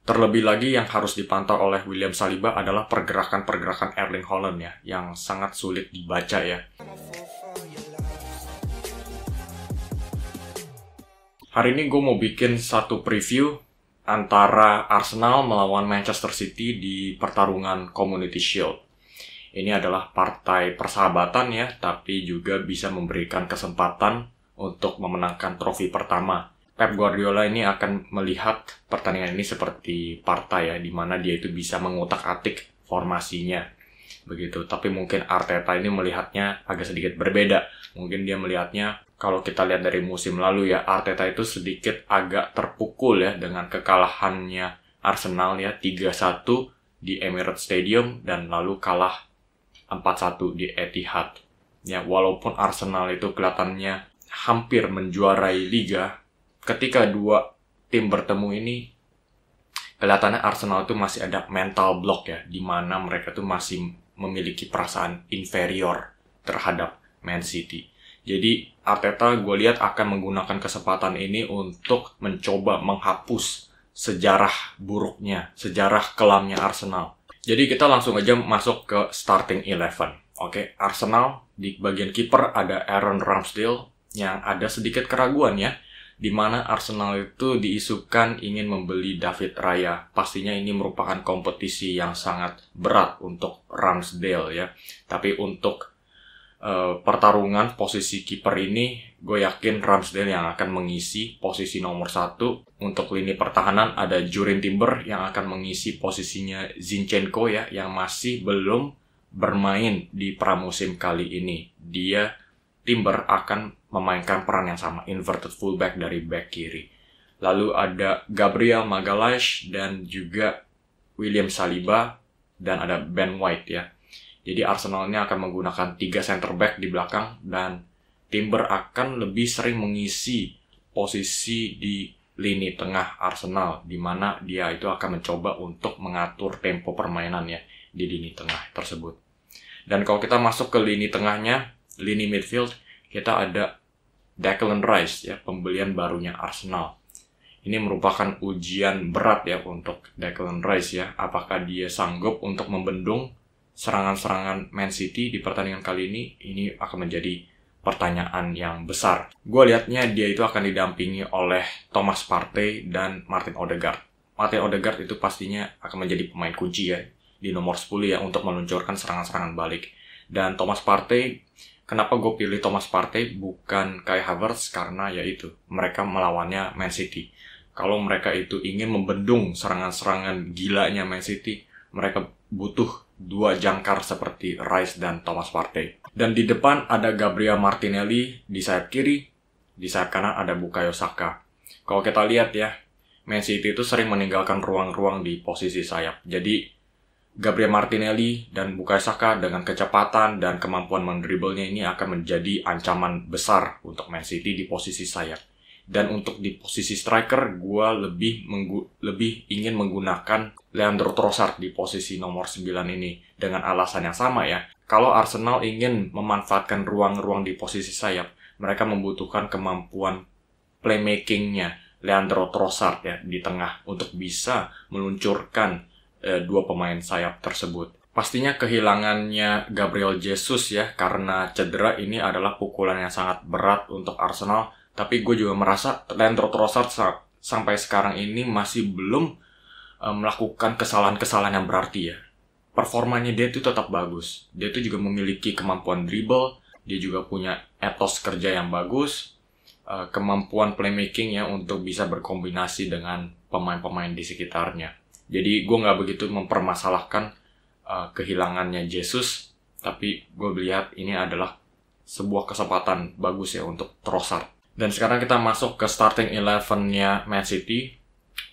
Terlebih lagi yang harus dipantau oleh William Saliba adalah pergerakan-pergerakan Erling Haaland ya, yang sangat sulit dibaca ya. Hari ini gue mau bikin satu preview antara Arsenal melawan Manchester City di pertarungan Community Shield. Ini adalah partai persahabatan ya, tapi juga bisa memberikan kesempatan untuk memenangkan trofi pertama. Pep Guardiola ini akan melihat pertandingan ini seperti partai ya, di mana dia itu bisa mengutak-atik formasinya. Begitu. Tapi mungkin Arteta ini melihatnya agak sedikit berbeda. Mungkin dia melihatnya, kalau kita lihat dari musim lalu ya, Arteta itu sedikit agak terpukul ya dengan kekalahannya Arsenal ya, 3-1 di Emirates Stadium dan lalu kalah 4-1 di Etihad. Ya, walaupun Arsenal itu kelihatannya hampir menjuarai liga, ketika dua tim bertemu ini, kelihatannya Arsenal itu masih ada mental block ya, di mana mereka tuh masih memiliki perasaan inferior terhadap Man City. Jadi Arteta gue lihat akan menggunakan kesempatan ini untuk mencoba menghapus sejarah buruknya, sejarah kelamnya Arsenal. Jadi kita langsung aja masuk ke starting 11. Oke, Arsenal di bagian kiper ada Aaron Ramsdale yang ada sedikit keraguan ya, di mana Arsenal itu diisukan ingin membeli David Raya. Pastinya ini merupakan kompetisi yang sangat berat untuk Ramsdale ya. Tapi untuk pertarungan posisi kiper ini, gue yakin Ramsdale yang akan mengisi posisi nomor 1. Untuk lini pertahanan ada Jurrien Timber yang akan mengisi posisinya Zinchenko ya, yang masih belum bermain di pramusim kali ini. Timber akan memainkan peran yang sama, inverted fullback dari back kiri. Lalu ada Gabriel Magalhaes dan juga William Saliba dan ada Ben White ya. Jadi Arsenal ini akan menggunakan 3 center back di belakang dan Timber akan lebih sering mengisi posisi di lini tengah Arsenal, di mana dia itu akan mencoba untuk mengatur tempo permainannya di lini tengah tersebut. Dan kalau kita masuk ke lini tengahnya, lini midfield, kita ada Declan Rice ya, pembelian barunya Arsenal. Ini merupakan ujian berat ya untuk Declan Rice ya. Apakah dia sanggup untuk membendung serangan-serangan Man City di pertandingan kali ini? Ini akan menjadi pertanyaan yang besar. Gue lihatnya dia itu akan didampingi oleh Thomas Partey dan Martin Odegaard. Martin Odegaard itu pastinya akan menjadi pemain kunci ya di nomor 10 ya untuk meluncurkan serangan-serangan balik. Dan Thomas Partey, kenapa gue pilih Thomas Partey bukan Kai Havertz? Karena yaitu mereka melawannya Man City. Kalau mereka itu ingin membendung serangan-serangan gilanya Man City, mereka butuh 2 jangkar seperti Rice dan Thomas Partey. Dan di depan ada Gabriel Martinelli di sayap kiri, di sayap kanan ada Bukayo Saka. Kalau kita lihat ya, Man City itu sering meninggalkan ruang-ruang di posisi sayap. Jadi Gabriel Martinelli dan Bukayo Saka dengan kecepatan dan kemampuan mendribblenya ini akan menjadi ancaman besar untuk Man City di posisi sayap. Dan untuk di posisi striker, gue lebih ingin menggunakan Leandro Trossard di posisi nomor 9 ini. Dengan alasan yang sama ya. Kalau Arsenal ingin memanfaatkan ruang-ruang di posisi sayap, mereka membutuhkan kemampuan playmaking-nya Leandro Trossard ya di tengah untuk bisa meluncurkan 2 pemain sayap tersebut. Pastinya kehilangannya Gabriel Jesus ya karena cedera ini adalah pukulan yang sangat berat untuk Arsenal. Tapi gue juga merasa Leandro Trossard sampai sekarang ini masih belum melakukan kesalahan-kesalahan yang berarti ya. Performanya dia itu tetap bagus. Dia itu juga memiliki kemampuan dribble. Dia juga punya etos kerja yang bagus. Kemampuan playmaking ya untuk bisa berkombinasi dengan pemain-pemain di sekitarnya. Jadi gue gak begitu mempermasalahkan kehilangannya Jesus. Tapi gue melihat ini adalah sebuah kesempatan bagus ya untuk Trossard. Dan sekarang kita masuk ke starting 11-nya Man City.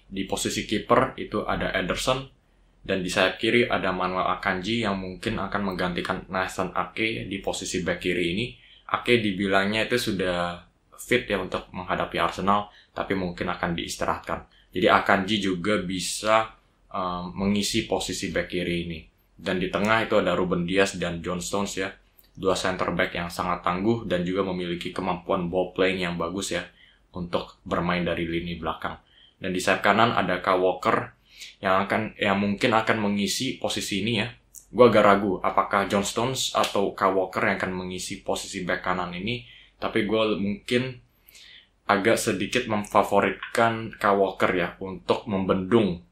Di posisi kiper itu ada Ederson. Dan di sayap kiri ada Manuel Akanji yang mungkin akan menggantikan Nathan Ake di posisi back kiri ini. Ake dibilangnya itu sudah fit ya untuk menghadapi Arsenal, tapi mungkin akan diistirahatkan. Jadi Akanji juga bisa mengisi posisi back kiri ini. Dan di tengah itu ada Ruben Dias dan John Stones ya. 2 center back yang sangat tangguh dan juga memiliki kemampuan ball playing yang bagus ya untuk bermain dari lini belakang. Dan di sayap kanan ada Kyle Walker yang mungkin akan mengisi posisi ini ya. Gue agak ragu apakah John Stones atau Kyle Walker yang akan mengisi posisi back kanan ini, tapi gue mungkin agak sedikit memfavoritkan Kyle Walker ya untuk membendung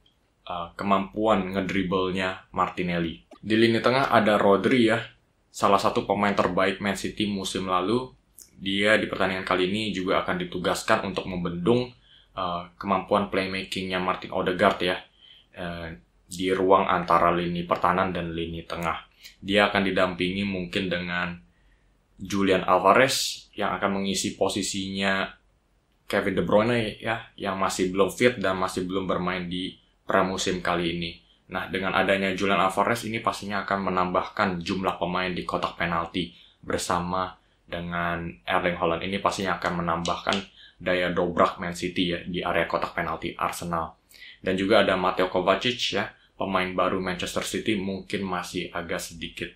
kemampuan ngedribblenya Martinelli. Di lini tengah ada Rodri ya, salah satu pemain terbaik Man City musim lalu. Dia di pertandingan kali ini juga akan ditugaskan untuk membendung kemampuan playmakingnya Martin Odegaard ya, di ruang antara lini pertahanan dan lini tengah. Dia akan didampingi mungkin dengan Julian Alvarez yang akan mengisi posisinya Kevin De Bruyne ya, yang masih belum fit dan masih belum bermain di pramusim kali ini. Nah, dengan adanya Julian Alvarez ini pastinya akan menambahkan jumlah pemain di kotak penalti bersama dengan Erling Haaland. Ini pastinya akan menambahkan daya dobrak Man City ya di area kotak penalti Arsenal. Dan juga ada Mateo Kovacic ya, pemain baru Manchester City, mungkin masih agak sedikit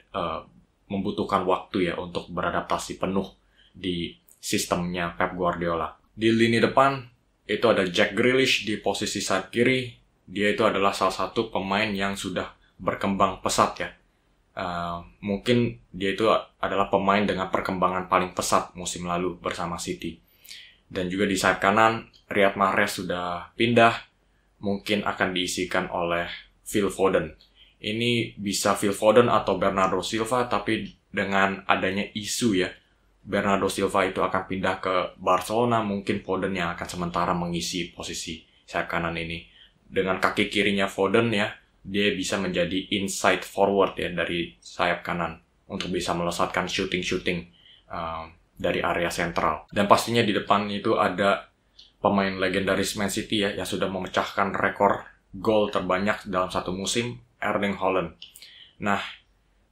membutuhkan waktu ya untuk beradaptasi penuh di sistemnya Pep Guardiola. Di lini depan itu ada Jack Grealish di posisi sayap kiri. Dia itu adalah salah satu pemain yang sudah berkembang pesat ya. Mungkin dia itu adalah pemain dengan perkembangan paling pesat musim lalu bersama City. Dan juga di sayap kanan Riyad Mahrez sudah pindah, mungkin akan diisikan oleh Phil Foden. Ini bisa Phil Foden atau Bernardo Silva, tapi dengan adanya isu ya, Bernardo Silva itu akan pindah ke Barcelona, mungkin Foden yang akan sementara mengisi posisi sayap kanan ini. Dengan kaki kirinya Foden ya, dia bisa menjadi inside forward ya dari sayap kanan untuk bisa melesatkan shooting dari area sentral. Dan pastinya di depan itu ada pemain legendaris Man City ya, yang sudah memecahkan rekor gol terbanyak dalam satu musim, Erling Haaland. Nah,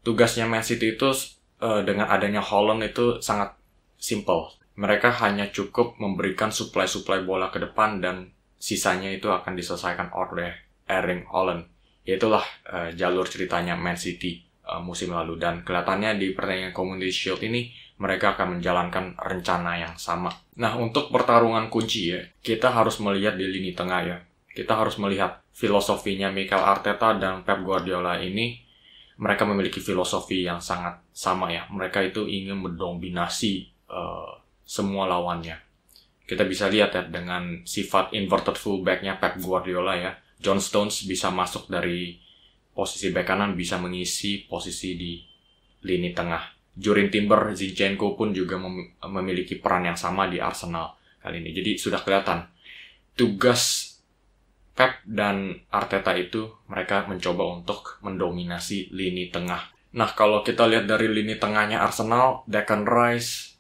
tugasnya Man City itu dengan adanya Haaland itu sangat simple. Mereka hanya cukup memberikan suplai bola ke depan dan sisanya itu akan diselesaikan oleh Erling Haaland. Itulah jalur ceritanya Man City musim lalu. Dan kelihatannya di pertandingan Community Shield ini mereka akan menjalankan rencana yang sama. Nah, untuk pertarungan kunci ya, kita harus melihat di lini tengah ya. Kita harus melihat filosofinya Mikel Arteta dan Pep Guardiola ini. Mereka memiliki filosofi yang sangat sama ya. Mereka itu ingin mendominasi semua lawannya. Kita bisa lihat ya dengan sifat inverted fullback-nya Pep Guardiola ya. John Stones bisa masuk dari posisi bek kanan, bisa mengisi posisi di lini tengah. Jurien Timber, Zinchenko pun juga memiliki peran yang sama di Arsenal kali ini. Jadi sudah kelihatan tugas Pep dan Arteta itu mereka mencoba untuk mendominasi lini tengah. Nah, kalau kita lihat dari lini tengahnya Arsenal, Declan Rice,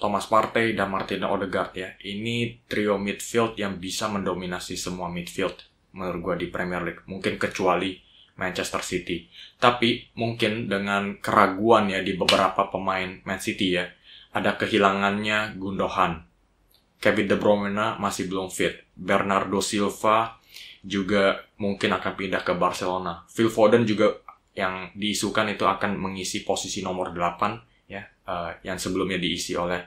Thomas Partey, dan Martin Odegaard ya. Ini trio midfield yang bisa mendominasi semua midfield menurut gue di Premier League. Mungkin kecuali Manchester City. Tapi mungkin dengan keraguan ya di beberapa pemain Man City ya. Ada kehilangannya Gundogan. Kevin De Bruyne masih belum fit. Bernardo Silva juga mungkin akan pindah ke Barcelona. Phil Foden juga yang diisukan itu akan mengisi posisi nomor 8 ya, yang sebelumnya diisi oleh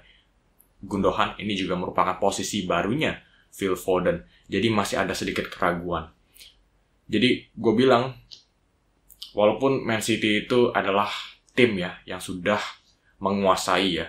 Gundogan. Ini juga merupakan posisi barunya Phil Foden. Jadi masih ada sedikit keraguan. Jadi gue bilang, walaupun Man City itu adalah tim ya yang sudah menguasai ya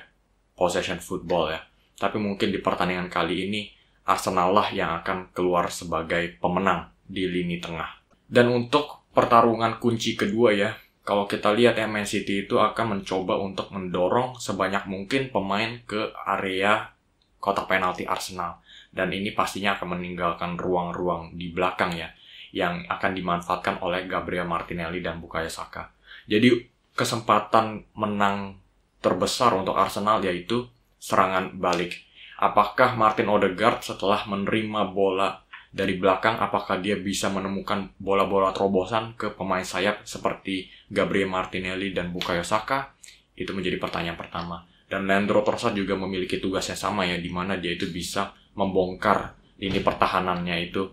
possession football ya, tapi mungkin di pertandingan kali ini Arsenal lah yang akan keluar sebagai pemenang di lini tengah. Dan untuk pertarungan kunci kedua ya, kalau kita lihat ya, Man City itu akan mencoba untuk mendorong sebanyak mungkin pemain ke area kotak penalti Arsenal. Dan ini pastinya akan meninggalkan ruang-ruang di belakang ya, yang akan dimanfaatkan oleh Gabriel Martinelli dan Bukayo Saka. Jadi kesempatan menang terbesar untuk Arsenal yaitu serangan balik. Apakah Martin Odegaard setelah menerima bola dari belakang, apakah dia bisa menemukan bola-bola terobosan ke pemain sayap seperti Gabriel Martinelli dan Bukayo Saka? Itu menjadi pertanyaan pertama. Dan Leandro Trossard juga memiliki tugas yang sama ya, di mana dia itu bisa membongkar lini pertahanannya itu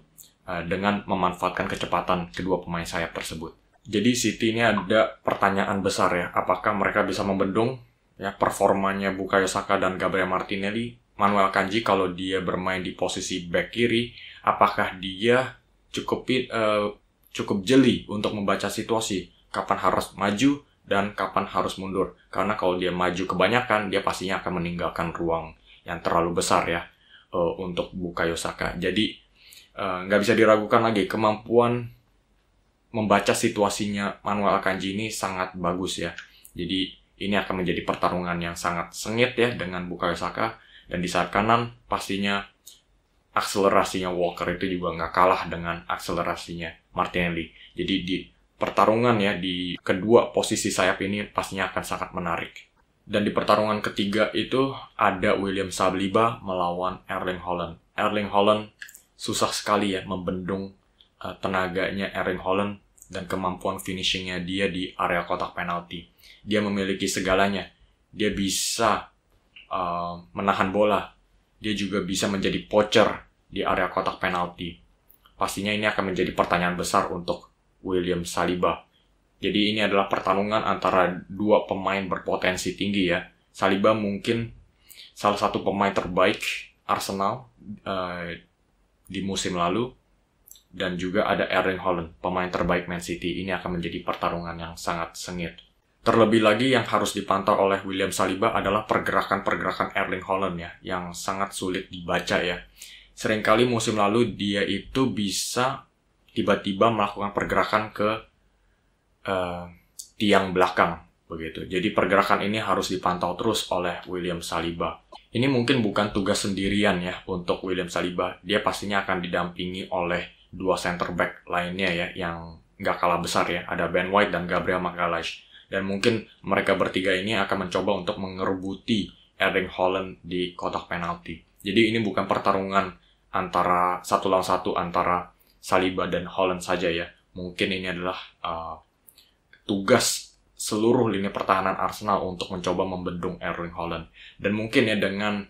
dengan memanfaatkan kecepatan kedua pemain sayap tersebut. Jadi City ini ada pertanyaan besar ya, apakah mereka bisa membendung ya performanya Bukayo Saka dan Gabriel Martinelli. Manuel Akanji kalau dia bermain di posisi back kiri, apakah dia cukup jeli untuk membaca situasi, kapan harus maju dan kapan harus mundur. Karena kalau dia maju kebanyakan, dia pastinya akan meninggalkan ruang yang terlalu besar ya untuk Bukayo Saka. Jadi nggak bisa diragukan lagi, kemampuan membaca situasinya Manuel Akanji ini sangat bagus ya. Jadi ini akan menjadi pertarungan yang sangat sengit ya dengan Bukayo Saka. Dan di sayap kanan pastinya akselerasinya Walker itu juga nggak kalah dengan akselerasinya Martinelli. Jadi di pertarungan ya di kedua posisi sayap ini pastinya akan sangat menarik. Dan di pertarungan ketiga itu ada William Saliba melawan Erling Haaland. Erling Haaland susah sekali ya membendung tenaganya Erling Haaland dan kemampuan finishingnya dia di area kotak penalti. Dia memiliki segalanya. Dia bisa menahan bola. Dia juga bisa menjadi poacher di area kotak penalti. Pastinya ini akan menjadi pertanyaan besar untuk William Saliba. Jadi ini adalah pertarungan antara dua pemain berpotensi tinggi ya. Saliba mungkin salah satu pemain terbaik Arsenal di musim lalu. Dan juga ada Erling Haaland, pemain terbaik Man City. Ini akan menjadi pertarungan yang sangat sengit. Terlebih lagi yang harus dipantau oleh William Saliba adalah pergerakan-pergerakan Erling Haaland ya, yang sangat sulit dibaca ya. Seringkali musim lalu dia itu bisa tiba-tiba melakukan pergerakan ke tiang belakang begitu. Jadi pergerakan ini harus dipantau terus oleh William Saliba. Ini mungkin bukan tugas sendirian ya untuk William Saliba. Dia pastinya akan didampingi oleh dua center back lainnya ya yang nggak kalah besar ya. Ada Ben White dan Gabriel Magalhaes. Dan mungkin mereka bertiga ini akan mencoba untuk mengerebuti Erling Haaland di kotak penalti. Jadi ini bukan pertarungan antara 1-1 antara Saliba dan Haaland saja ya. Mungkin ini adalah tugas seluruh lini pertahanan Arsenal untuk mencoba membendung Erling Haaland. Dan mungkin ya dengan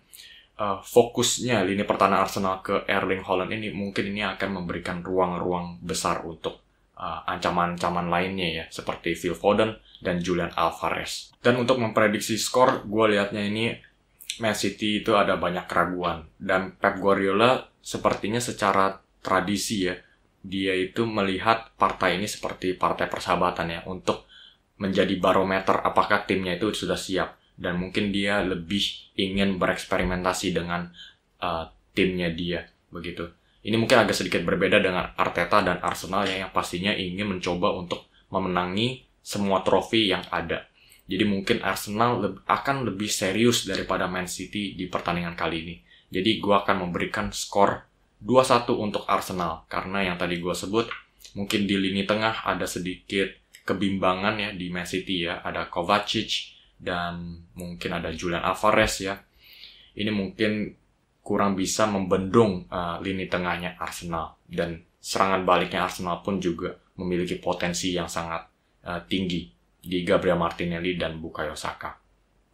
fokusnya lini pertahanan Arsenal ke Erling Haaland ini, mungkin ini akan memberikan ruang-ruang besar untuk ancaman-ancaman lainnya ya, seperti Phil Foden dan Julian Alvarez. Dan untuk memprediksi skor, gue lihatnya ini Man City itu ada banyak keraguan. Dan Pep Guardiola sepertinya secara tradisi ya, dia itu melihat partai ini seperti partai persahabatan ya, untuk menjadi barometer apakah timnya itu sudah siap. Dan mungkin dia lebih ingin bereksperimentasi dengan timnya dia, begitu. Ini mungkin agak sedikit berbeda dengan Arteta dan Arsenal yang pastinya ingin mencoba untuk memenangi semua trofi yang ada. Jadi mungkin Arsenal akan lebih serius daripada Man City di pertandingan kali ini. Jadi gue akan memberikan skor 2-1 untuk Arsenal. Karena yang tadi gue sebut, mungkin di lini tengah ada sedikit kebimbangan ya di Man City ya. Ada Kovacic dan mungkin ada Julian Alvarez ya. Ini mungkin kurang bisa membendung lini tengahnya Arsenal. Dan serangan baliknya Arsenal pun juga memiliki potensi yang sangat tinggi di Gabriel Martinelli dan Bukayo Saka.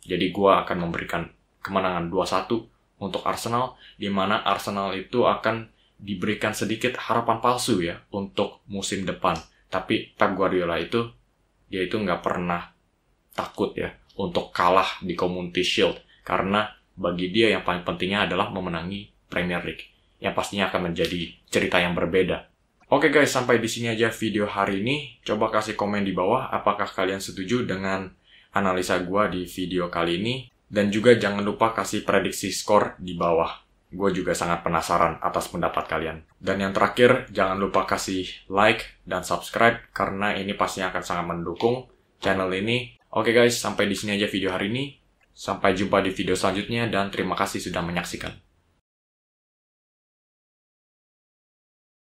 Jadi gue akan memberikan kemenangan 2-1 untuk Arsenal, di mana Arsenal itu akan diberikan sedikit harapan palsu ya untuk musim depan. Tapi Pep Guardiola itu, dia itu nggak pernah takut ya untuk kalah di Community Shield. Karena bagi dia yang paling pentingnya adalah memenangi Premier League, yang pastinya akan menjadi cerita yang berbeda. Oke guys, sampai di sini aja video hari ini. Coba kasih komen di bawah apakah kalian setuju dengan analisa gua di video kali ini. Dan juga jangan lupa kasih prediksi skor di bawah. Gue juga sangat penasaran atas pendapat kalian. Dan yang terakhir, jangan lupa kasih like dan subscribe karena ini pastinya akan sangat mendukung channel ini. Oke guys, sampai di sini aja video hari ini. Sampai jumpa di video selanjutnya dan terima kasih sudah menyaksikan.